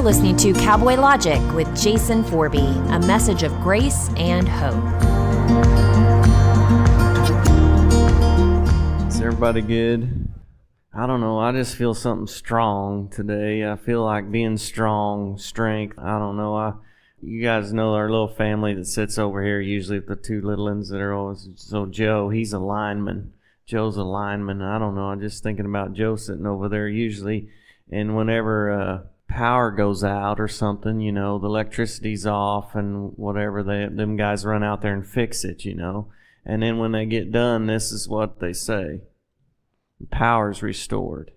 listening to Cowboy Logic with Jason Forby, a message of grace and hope. Is everybody good? I don't know, I just feel something strong today. I feel like being strong, strength. I don't know. You guys know our little family that sits over here, usually the two little ones that are always, so Joe, he's a lineman. Joe's a lineman. I don't know, I'm just thinking about Joe sitting over there usually, and whenever power goes out or something, you know, the electricity's off and whatever, them guys run out there and fix it, you know. And then when they get done, this is what they say. Power's restored.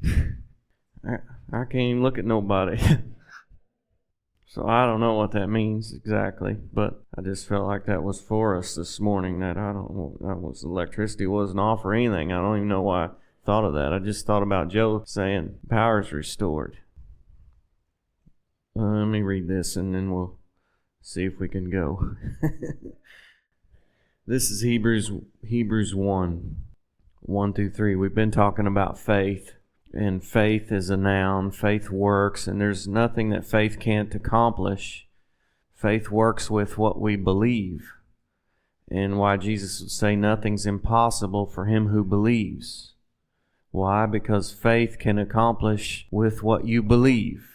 I can't even look at nobody. So I don't know what that means exactly, but I just felt like that was for us this morning, that electricity wasn't off or anything. I don't even know why I thought of that. I just thought about Joe saying power's restored. Let me read this and then we'll see if we can go. This is Hebrews 1:1-3. We've been talking about faith, and faith is a noun. Faith works, and there's nothing that faith can't accomplish. Faith works with what we believe, and why Jesus would say nothing's impossible for him who believes. Why? Because faith can accomplish with what you believe,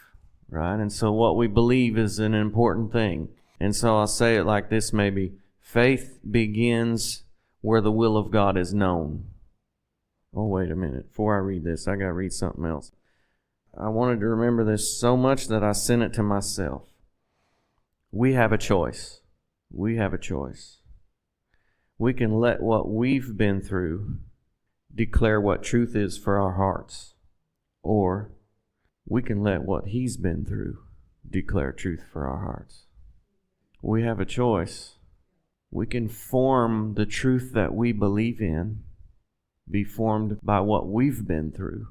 right? And so what we believe is an important thing. And so I'll say it like this maybe. Faith begins where the will of God is known. Oh, wait a minute. Before I read this, I got to read something else. I wanted to remember this so much that I sent it to myself. We have a choice. We have a choice. We can let what we've been through declare what truth is for our hearts. Or we can let what He's been through declare truth for our hearts. We have a choice. We can form the truth that we believe in, be formed by what we've been through.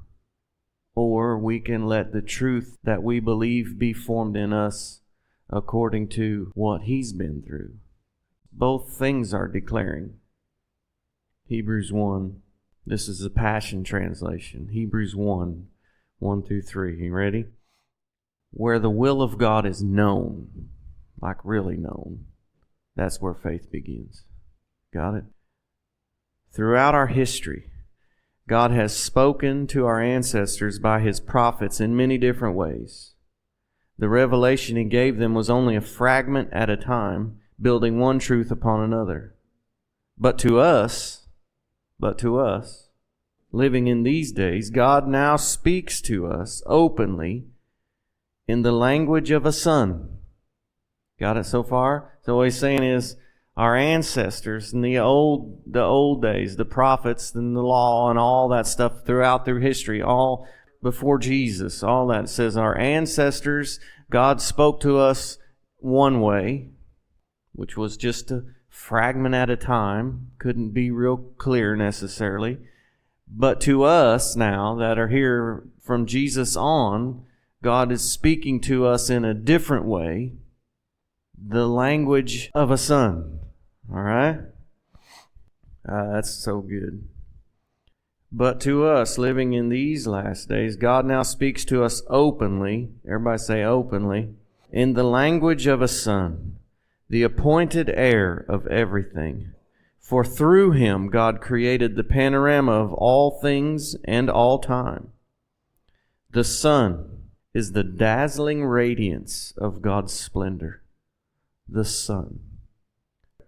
Or we can let the truth that we believe be formed in us according to what He's been through. Both things are declaring. Hebrews 1. This is the Passion Translation. Hebrews 1:1-3. You ready? Where the will of God is known, like really known, that's where faith begins. Got it? Throughout our history, God has spoken to our ancestors by His prophets in many different ways. The revelation He gave them was only a fragment at a time, building one truth upon another. But to us, living in these days, God now speaks to us openly in the language of a son. Got it so far? So what He's saying is, our ancestors in the old days, the prophets and the law and all that stuff through history, all before Jesus, all that, it says our ancestors, God spoke to us one way, which was just a fragment at a time, couldn't be real clear necessarily. But to us now that are here from Jesus on, God is speaking to us in a different way, the language of a son. All right? That's so good. But to us, living in these last days, God now speaks to us openly. Everybody say openly. In the language of a son, the appointed heir of everything. For through Him, God created the panorama of all things and all time. The Son is the dazzling radiance of God's splendor. The Son.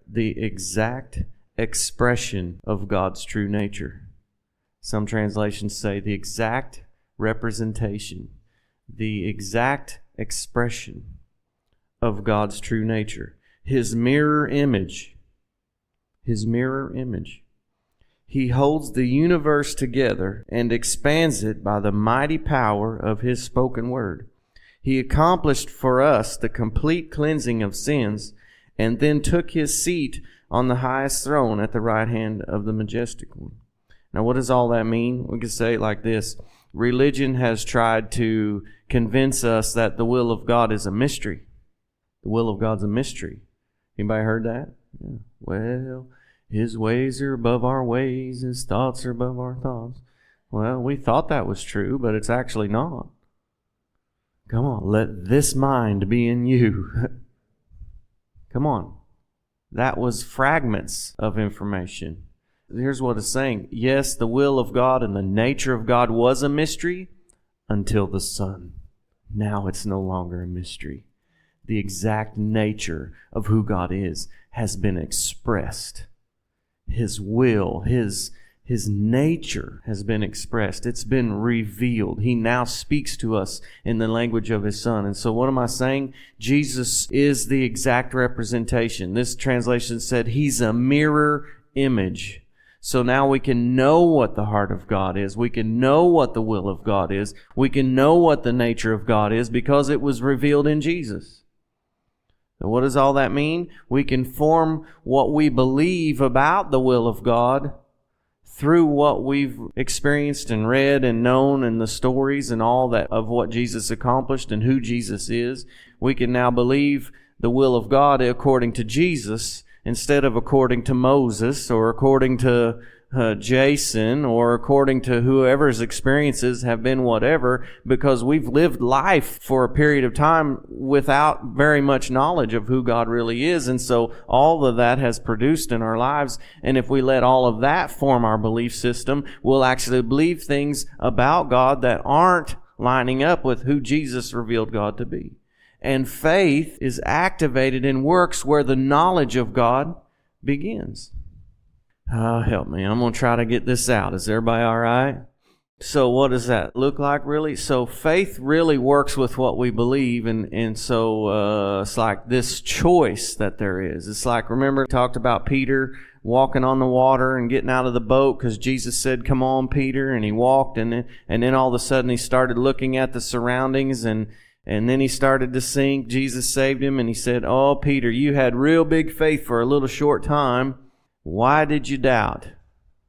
The exact expression of God's true nature. Some translations say the exact representation, the exact expression of God's true nature. His mirror image. His mirror image. He holds the universe together and expands it by the mighty power of His spoken word. He accomplished for us the complete cleansing of sins and then took His seat on the highest throne at the right hand of the Majestic One. Now, what does all that mean? We could say it like this. Religion has tried to convince us that the will of God is a mystery. The will of God's a mystery. Anybody heard that? Yeah. Well, His ways are above our ways. His thoughts are above our thoughts. Well, we thought that was true, but it's actually not. Come on, let this mind be in you. Come on. That was fragments of information. Here's what it's saying. Yes, the will of God and the nature of God was a mystery until the Son. Now it's no longer a mystery. The exact nature of who God is has been expressed. His will, His nature has been expressed. It's been revealed. He now speaks to us in the language of His Son. And so what am I saying? Jesus is the exact representation. This translation said He's a mirror image. So now we can know what the heart of God is. We can know what the will of God is. We can know what the nature of God is because it was revealed in Jesus. So what does all that mean? We can form what we believe about the will of God through what we've experienced and read and known and the stories and all that of what Jesus accomplished and who Jesus is. We can now believe the will of God according to Jesus instead of according to Moses or according to Jason or according to whoever's experiences have been whatever, because we've lived life for a period of time without very much knowledge of who God really is. And so all of that has produced in our lives. And if we let all of that form our belief system, we'll actually believe things about God that aren't lining up with who Jesus revealed God to be. And faith is activated and works where the knowledge of God begins. Oh, help me. I'm going to try to get this out. Is everybody all right? So what does that look like really? So faith really works with what we believe. And so it's like this choice that there is. It's like, remember, we talked about Peter walking on the water and getting out of the boat because Jesus said, "Come on, Peter." And he walked, and then all of a sudden he started looking at the surroundings, and then he started to sink. Jesus saved him, and he said, "Oh, Peter, you had real big faith for a little short time. Why did you doubt?"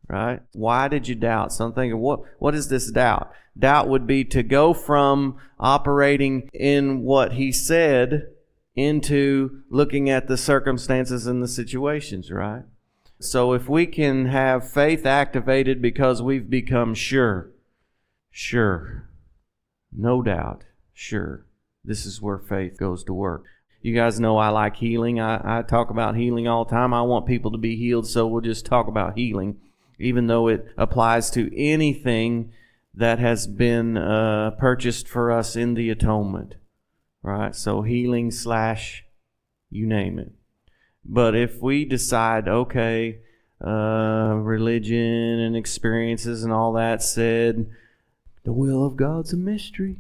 Right? Why did you doubt? So I'm thinking, what is this doubt? Doubt would be to go from operating in what he said into looking at the circumstances and the situations, right? So if we can have faith activated because we've become sure, no doubt, sure, this is where faith goes to work. You guys know I like healing. I talk about healing all the time. I want people to be healed, so we'll just talk about healing, even though it applies to anything that has been purchased for us in the atonement, right? So healing / you name it. But if we decide, okay, religion and experiences and all that said, the will of God's a mystery.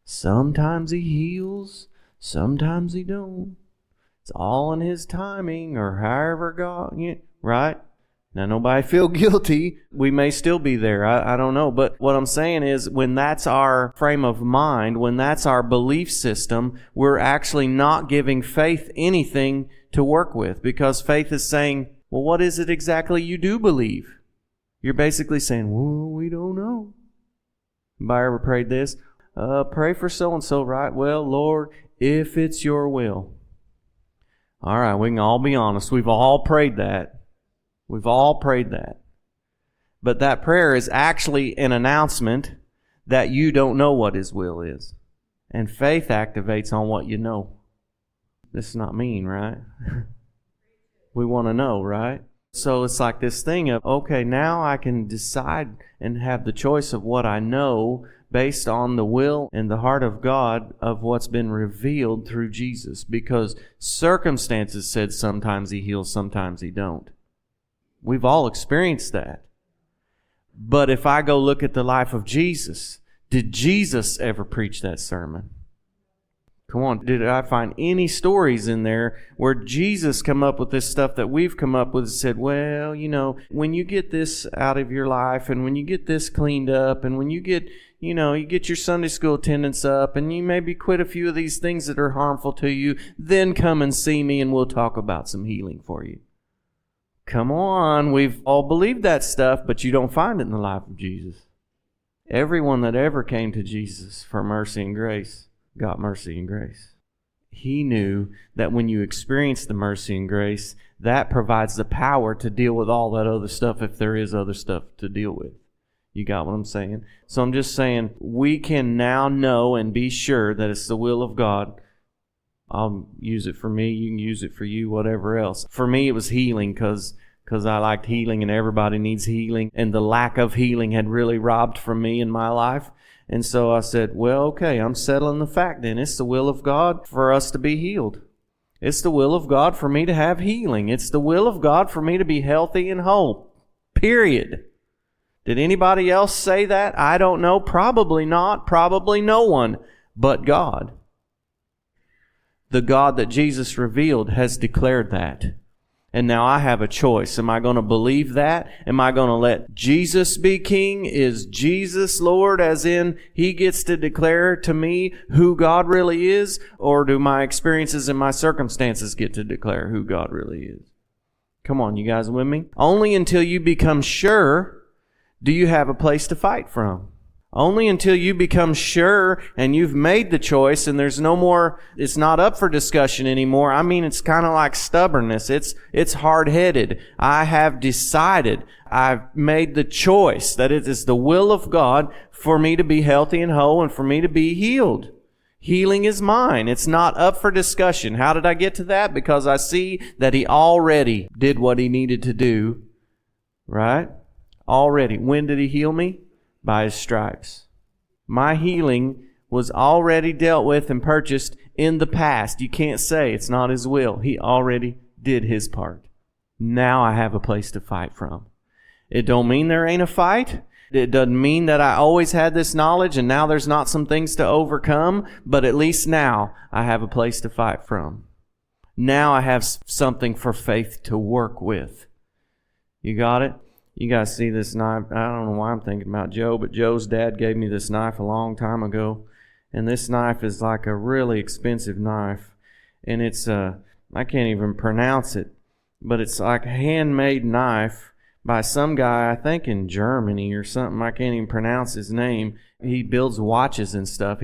Sometimes He heals. Sometimes He don't. It's all in His timing or however God, right? Now, nobody feel guilty. We may still be there. I don't know. But what I'm saying is when that's our frame of mind, when that's our belief system, we're actually not giving faith anything to work with, because faith is saying, well, what is it exactly you do believe? You're basically saying, well, we don't know. Anybody ever prayed this? Pray for so-and-so, right? Well, Lord, if it's your will. All right, we can all be honest. We've all prayed that. We've all prayed that. But that prayer is actually an announcement that you don't know what His will is. And faith activates on what you know. This is not mean, right? We want to know, right? So it's like this thing of, okay, now I can decide and have the choice of what I know based on the will and the heart of God of what's been revealed through Jesus. Because circumstances said sometimes He heals, sometimes He don't. We've all experienced that. But if I go look at the life of Jesus, did Jesus ever preach that sermon? Come on, did I find any stories in there where Jesus come up with this stuff that we've come up with and said, well, when you get this out of your life and when you get this cleaned up and when you get, you get your Sunday school attendance up and you maybe quit a few of these things that are harmful to you, then come and see me and we'll talk about some healing for you. Come on, we've all believed that stuff, but you don't find it in the life of Jesus. Everyone that ever came to Jesus for mercy and grace got mercy and grace. He knew that when you experience the mercy and grace, that provides the power to deal with all that other stuff if there is other stuff to deal with. You got what I'm saying? So I'm just saying, we can now know and be sure that it's the will of God. I'll use it for me, you can use it for you, whatever else. For me, it was healing because I liked healing and everybody needs healing. And the lack of healing had really robbed from me in my life. And so I said, well, okay, I'm settling the fact then. It's the will of God for us to be healed. It's the will of God for me to have healing. It's the will of God for me to be healthy and whole. Period. Did anybody else say that? I don't know. Probably not. Probably no one but God. The God that Jesus revealed has declared that. And now I have a choice. Am I going to believe that? Am I going to let Jesus be king? Is Jesus Lord, as in He gets to declare to me who God really is? Or do my experiences and my circumstances get to declare who God really is? Come on, you guys with me? Only until you become sure do you have a place to fight from. Only until you become sure and you've made the choice and there's no more, it's not up for discussion anymore. I mean, it's kind of like stubbornness. It's hard-headed. I have decided, I've made the choice that it is the will of God for me to be healthy and whole and for me to be healed. Healing is mine. It's not up for discussion. How did I get to that? Because I see that He already did what He needed to do. Right? Already. When did He heal me? By His stripes. My healing was already dealt with and purchased in the past. You can't say it's not His will. He already did His part. Now I have a place to fight from. It don't mean there ain't a fight. It doesn't mean that I always had this knowledge and now there's not some things to overcome, but at least now I have a place to fight from. Now I have something for faith to work with. You got it? You guys see this knife? I don't know why I'm thinking about Joe, but Joe's dad gave me this knife a long time ago. And this knife is like a really expensive knife. And it's, I can't even pronounce it, but it's like a handmade knife by some guy, I think in Germany or something. I can't even pronounce his name. He builds watches and stuff.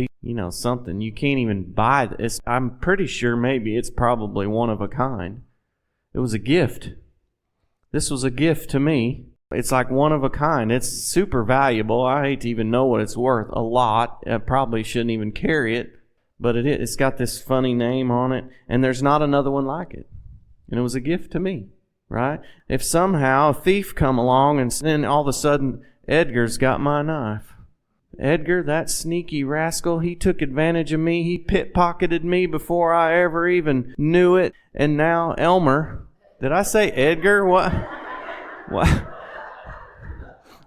Something. You can't even buy this. I'm pretty sure maybe it's probably one of a kind. It was a gift. This was a gift to me. It's like one of a kind. It's super valuable. I hate to even know what it's worth. A lot. I probably shouldn't even carry it. But it is. It's got this funny name on it. And there's not another one like it. And it was a gift to me. Right? If somehow a thief come along and then all of a sudden Edgar's got my knife. Edgar, that sneaky rascal, he took advantage of me. He pickpocketed me before I ever even knew it. And now Elmer. Did I say Edgar? What? What?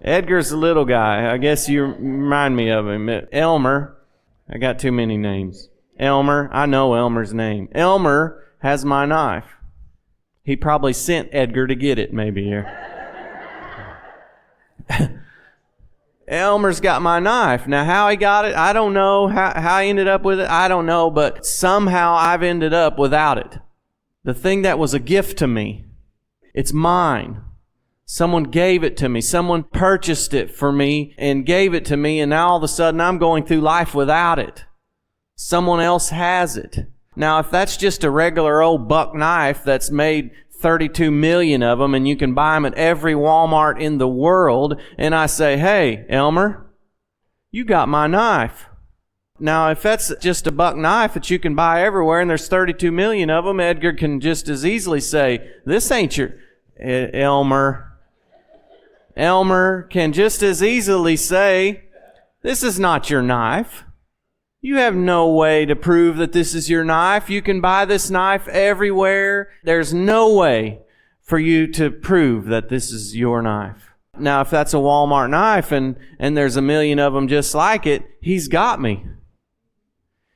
Edgar's the little guy. I guess you remind me of him. Elmer. I got too many names. Elmer. I know Elmer's name. Elmer has my knife. He probably sent Edgar to get it, maybe here. Elmer's got my knife. Now, how he got it, I don't know. How he ended up with it, I don't know. But somehow I've ended up without it. The thing that was a gift to me, it's mine. Someone gave it to me. Someone purchased it for me and gave it to me. And now all of a sudden I'm going through life without it. Someone else has it. Now, if that's just a regular old buck knife that's made 32 million of them and you can buy them at every Walmart in the world, and I say, hey, Elmer, you got my knife. Now, if that's just a buck knife that you can buy everywhere and there's 32 million of them, Edgar can just as easily say, this ain't your... Elmer can just as easily say, this is not your knife. You have no way to prove that this is your knife. You can buy this knife everywhere. There's no way for you to prove that this is your knife. Now, if that's a Walmart knife and there's a million of them just like it, he's got me.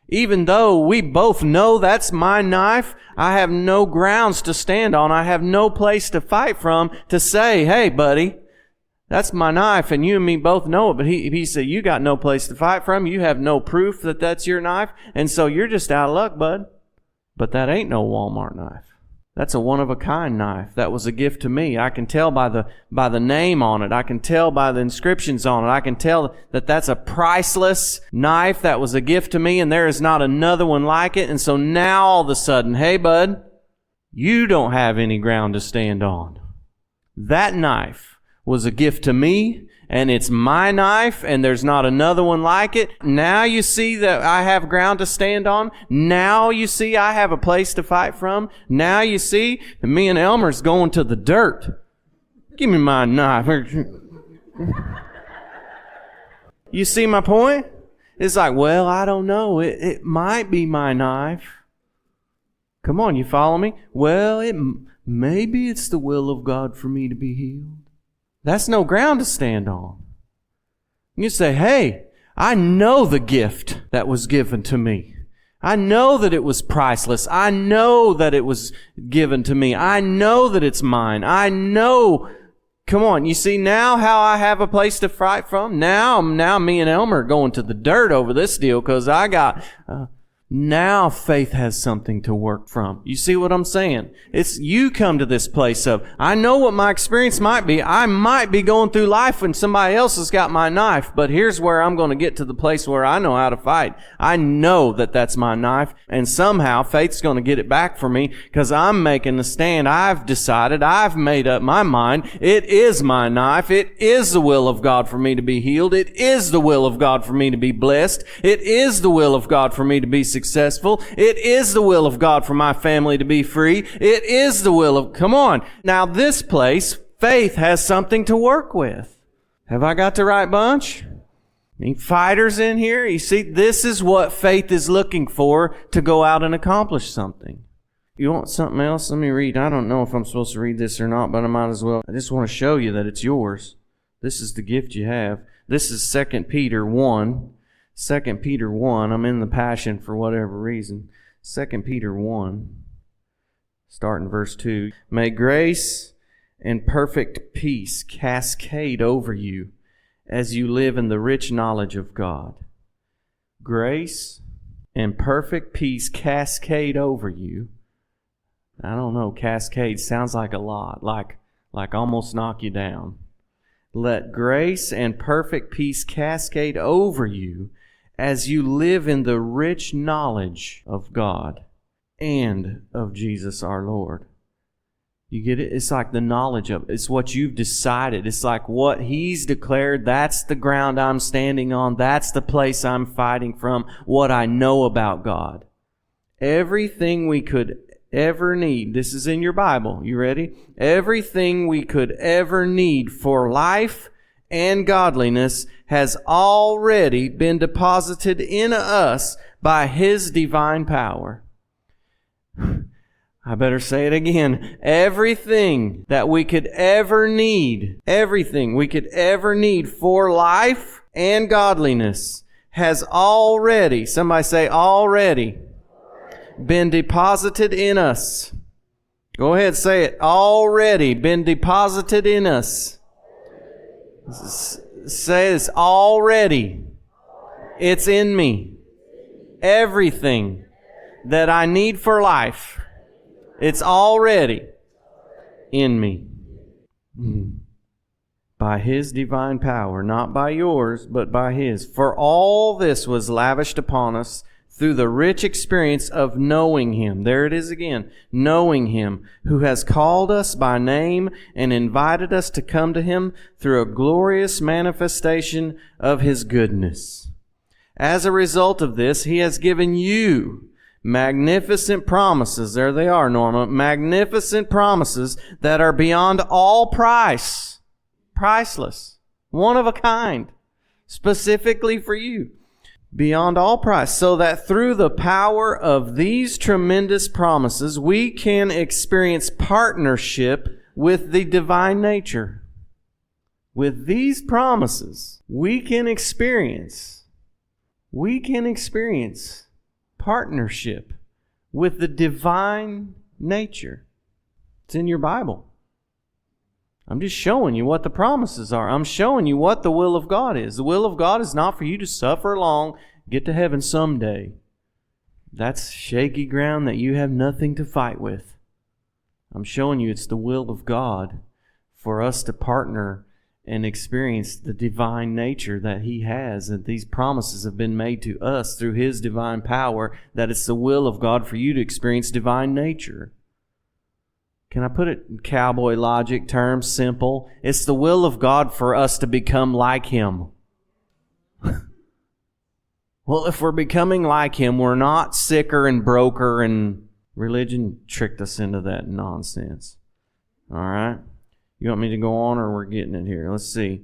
Even though we both know that's my knife, I have no grounds to stand on. I have no place to fight from to say, hey, buddy, that's my knife, and you and me both know it. But he said, you got no place to fight from. You have no proof that that's your knife, and so you're just out of luck, bud. But that ain't no Walmart knife. That's a one-of-a-kind knife. That was a gift to me. I can tell by the name on it. I can tell by the inscriptions on it. I can tell that that's a priceless knife that was a gift to me, and there is not another one like it. And so now all of a sudden, hey, bud, you don't have any ground to stand on. That knife was a gift to me, and it's my knife, and there's not another one like it. Now you see that I have ground to stand on. Now you see I have a place to fight from. Now you see that me and Elmer's going to the dirt. Give me my knife. You see my point? It's like, well, I don't know. It might be my knife. Come on, you follow me? Well, maybe it's the will of God for me to be healed. That's no ground to stand on. You say, hey, I know the gift that was given to me. I know that it was priceless. I know that it was given to me. I know that it's mine. I know. Come on, you see now how I have a place to fight from? Now me and Elmer are going to the dirt over this deal because I got... Now faith has something to work from. You see what I'm saying? It's you come to this place of, I know what my experience might be. I might be going through life when somebody else has got my knife, but here's where I'm going to get to the place where I know how to fight. I know that that's my knife, and somehow faith's going to get it back for me because I'm making the stand. I've decided, I've made up my mind. It is my knife. It is the will of God for me to be healed. It is the will of God for me to be blessed. It is the will of God for me to be successful. It is the will of God for my family to be free. It is the will of... Come on. Now this place, faith has something to work with. Have I got the right bunch? Any fighters in here? You see, this is what faith is looking for to go out and accomplish something. You want something else? Let me read. I don't know if I'm supposed to read this or not, but I might as well. I just want to show you that it's yours. This is the gift you have. This is 2 Peter 1. 2 Peter 1, I'm in the Passion for whatever reason. 2 Peter 1, starting verse 2. May grace and perfect peace cascade over you as you live in the rich knowledge of God. Grace and perfect peace cascade over you. I don't know, cascade sounds like a lot, like almost knock you down. Let grace and perfect peace cascade over you as you live in the rich knowledge of God and of Jesus our Lord. You get it? It's like the knowledge of it. It's what you've decided. It's like what He's declared. That's the ground I'm standing on. That's the place I'm fighting from. What I know about God. Everything we could ever need. This is in your Bible. You ready? Everything we could ever need for life and godliness has already been deposited in us by His divine power. I better say it again. Everything that we could ever need, everything we could ever need for life and godliness has already, somebody say already, been deposited in us. Go ahead, say it. Already been deposited in us. Say this. Already. It's in me. Everything that I need for life, it's already in me. By His divine power, not by yours, but by His. For all this was lavished upon us through the rich experience of knowing Him. There it is again. Knowing Him, who has called us by name and invited us to come to Him through a glorious manifestation of His goodness. As a result of this, He has given you magnificent promises. There they are, Norma. Magnificent promises that are beyond all price. Priceless. One of a kind. Specifically for you. Beyond all price, so that through the power of these tremendous promises, we can experience partnership with the divine nature. With these promises, we can experience partnership with the divine nature. It's in your Bible. I'm just showing you what the promises are. I'm showing you what the will of God is. The will of God is not for you to suffer long, get to heaven someday. That's shaky ground that you have nothing to fight with. I'm showing you it's the will of God for us to partner and experience the divine nature that He has. And these promises have been made to us through His divine power, that it's the will of God for you to experience divine nature. Can I put it in cowboy logic terms, simple? It's the will of God for us to become like Him. Well, if we're becoming like Him, we're not sicker and broker, and religion tricked us into that nonsense. All right? You want me to go on, or we're getting it here? Let's see.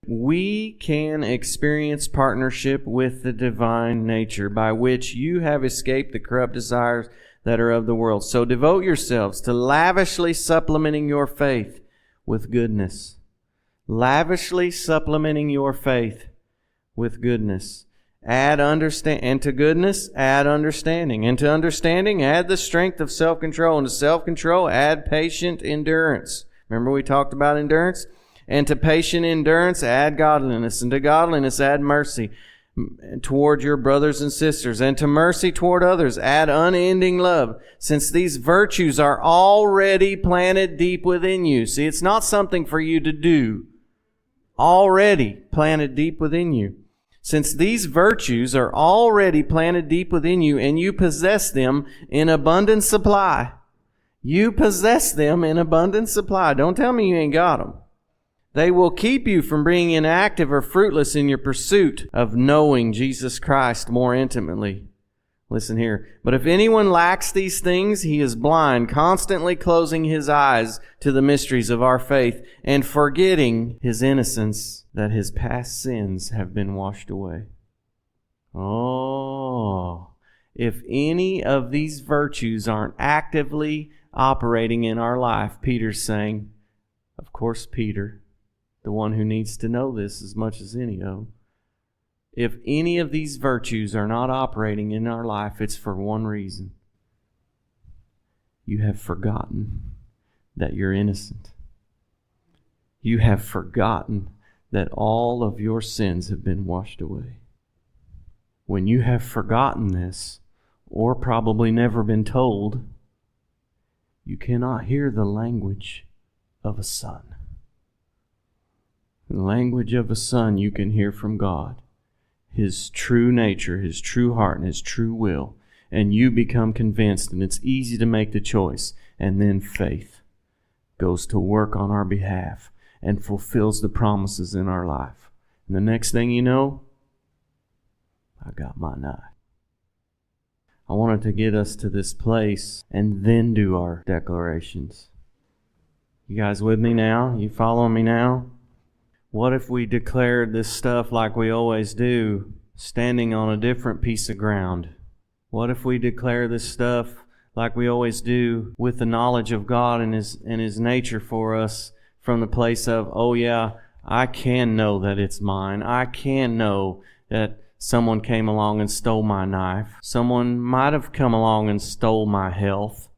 We can experience partnership with the divine nature by which you have escaped the corrupt desires that are of the world. So devote yourselves to lavishly supplementing your faith with goodness. Lavishly supplementing your faith with goodness. And to goodness, add understanding. And to understanding, add the strength of self-control. And to self-control, add patient endurance. Remember we talked about endurance? And to patient endurance, add godliness. And to godliness, add mercy toward your brothers and sisters. And to mercy toward others, add unending love. Since these virtues are already planted deep within you. See, it's not something for you to do. Already planted deep within you. Since these virtues are already planted deep within you, and you possess them in abundant supply. You possess them in abundant supply. Don't tell me you ain't got them. They will keep you from being inactive or fruitless in your pursuit of knowing Jesus Christ more intimately. Listen here. But if anyone lacks these things, he is blind, constantly closing his eyes to the mysteries of our faith and forgetting his innocence, that his past sins have been washed away. Oh, if any of these virtues aren't actively operating in our life, Peter's saying, of course, Peter, the one who needs to know this as much as any of them, if any of these virtues are not operating in our life, it's for one reason. You have forgotten that you're innocent. You have forgotten that all of your sins have been washed away. When you have forgotten this, or probably never been told, you cannot hear the language of a son. The language of a son you can hear from God. His true nature, His true heart, and His true will. And you become convinced, and it's easy to make the choice. And then faith goes to work on our behalf and fulfills the promises in our life. And the next thing you know, I got mine eye. I wanted to get us to this place and then do our declarations. You guys with me now? You following me now? What if we declared this stuff like we always do, standing on a different piece of ground? What if we declare this stuff like we always do with the knowledge of God and His nature for us from the place of, oh yeah, I can know that it's mine. I can know that someone came along and stole my knife. Someone might have come along and stole my health.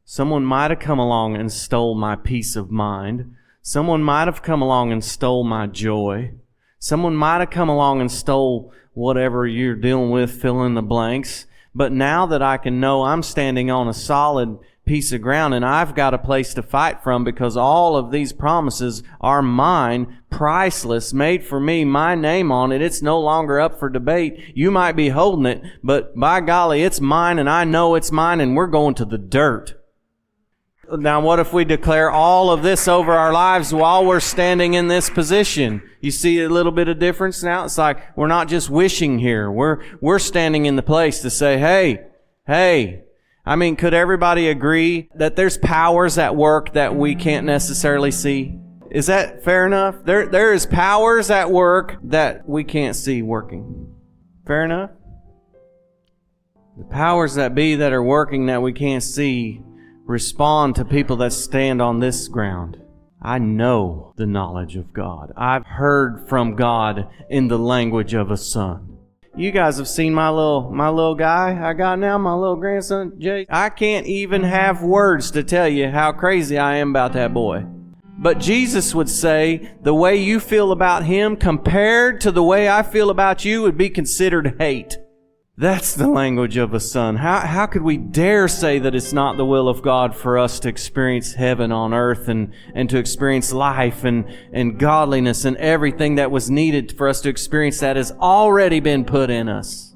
Someone might have come along and stole my peace of mind. Someone might have come along and stole my joy. Someone might have come along and stole whatever you're dealing with, fill in the blanks. But now that I can know I'm standing on a solid piece of ground and I've got a place to fight from because all of these promises are mine, priceless, made for me, my name on it. It's no longer up for debate. You might be holding it, but by golly, it's mine and I know it's mine and we're going to the dirt. Now, what if we declare all of this over our lives while we're standing in this position? You see a little bit of difference now? It's like we're not just wishing here. We're standing in the place to say, hey. I mean, could everybody agree that there's powers at work that we can't necessarily see? Is that fair enough? There is powers at work that we can't see working. Fair enough? The powers that be that are working that we can't see respond to people that stand on this ground. I know the knowledge of God. I've heard from God in the language of a son. You guys have seen my little guy I got now, my little grandson, Jay. I can't even have words to tell you how crazy I am about that boy. But Jesus would say, the way you feel about him compared to the way I feel about you would be considered hate. That's the language of a son. How could we dare say that it's not the will of God for us to experience heaven on earth and to experience life and godliness and everything that was needed for us to experience that has already been put in us.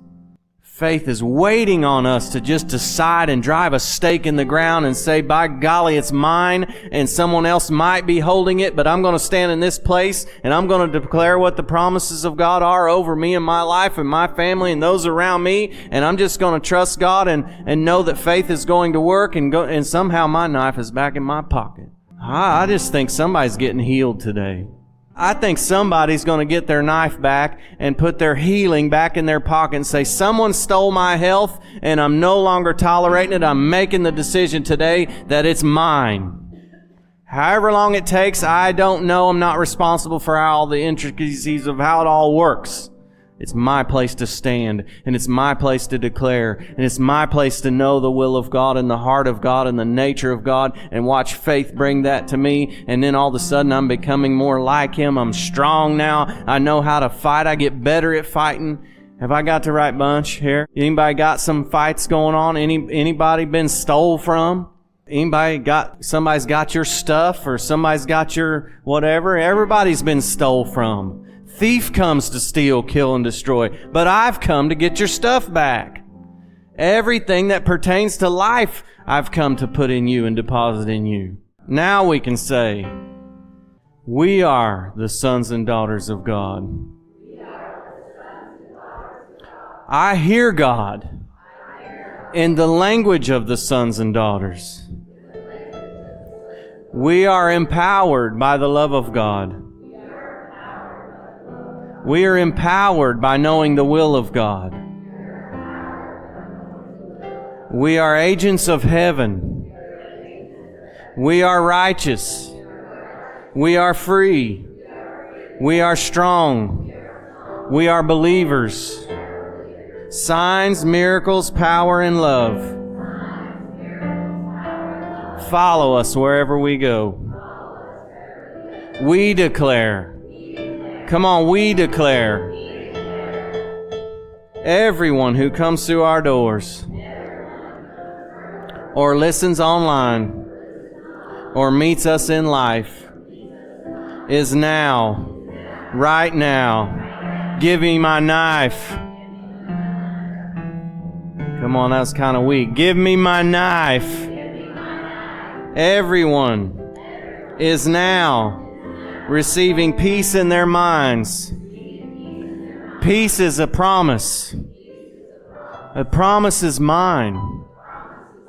Faith is waiting on us to just decide and drive a stake in the ground and say, by golly, it's mine, and someone else might be holding it, but I'm going to stand in this place and I'm going to declare what the promises of God are over me and my life and my family and those around me, and I'm just going to trust God and know that faith is going to work, and somehow my knife is back in my pocket. I just think somebody's getting healed today. I think somebody's going to get their knife back and put their healing back in their pocket and say, someone stole my health and I'm no longer tolerating it. I'm making the decision today that it's mine. However long it takes, I don't know. I'm not responsible for all the intricacies of how it all works. It's my place to stand, and it's my place to declare, and it's my place to know the will of God and the heart of God and the nature of God, and watch faith bring that to me. And then all of a sudden I'm becoming more like Him. I'm strong now. I know how to fight. I get better at fighting. Have I got the right bunch here? Anybody got some fights going on? Anybody been stole from? Somebody's got your stuff, or somebody's got your whatever? Everybody's been stole from. Thief comes to steal, kill, and destroy, but I've come to get your stuff back. Everything that pertains to life, I've come to put in you and deposit in you. Now we can say, we are the sons and daughters of God. I hear God in the language of the sons and daughters. We are empowered by the love of God. We are empowered by knowing the will of God. We are agents of heaven. We are righteous. We are free. We are strong. We are believers. Signs, miracles, power, and love follow us wherever we go. We declare. Come on, we declare. Everyone who comes through our doors, or listens online, or meets us in life, is now, right now, give me my knife. Come on, that's kind of weak. Give me my knife. Everyone is now receiving peace in their minds. Peace is a promise. A promise is mine.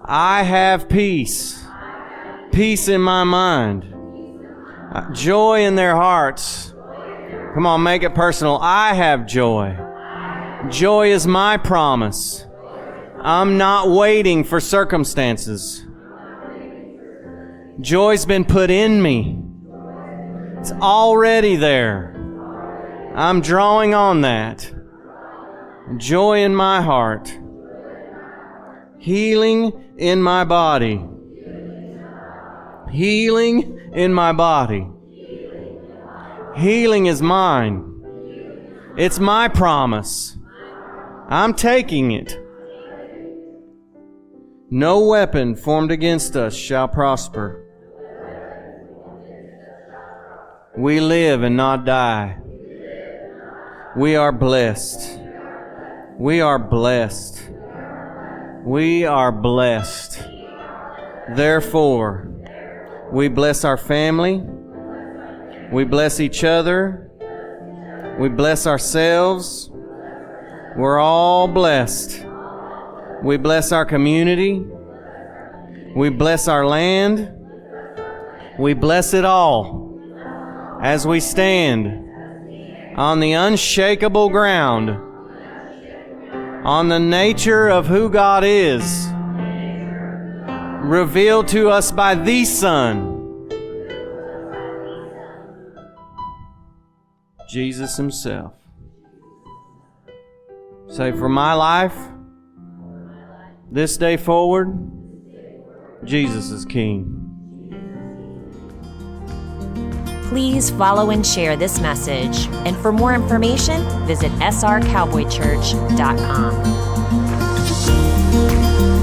I have peace. Peace in my mind. Joy in their hearts. Come on, make it personal. I have joy. Joy is my promise. I'm not waiting for circumstances. Joy's been put in me. It's already there. I'm drawing on that. Joy in my heart. Healing in my body. Healing in my body. Healing is mine. It's my promise. I'm taking it. No weapon formed against us shall prosper. We live and not die. We are blessed. We are blessed. We are blessed. Therefore, we bless our family. We bless each other. We bless ourselves. We're all blessed. We bless our community. We bless our land. We bless it all as we stand on the unshakable ground, on the nature of who God is, revealed to us by the Son, Jesus Himself. Say, for my life, this day forward, Jesus is King. Please follow and share this message. And for more information, visit srcowboychurch.com.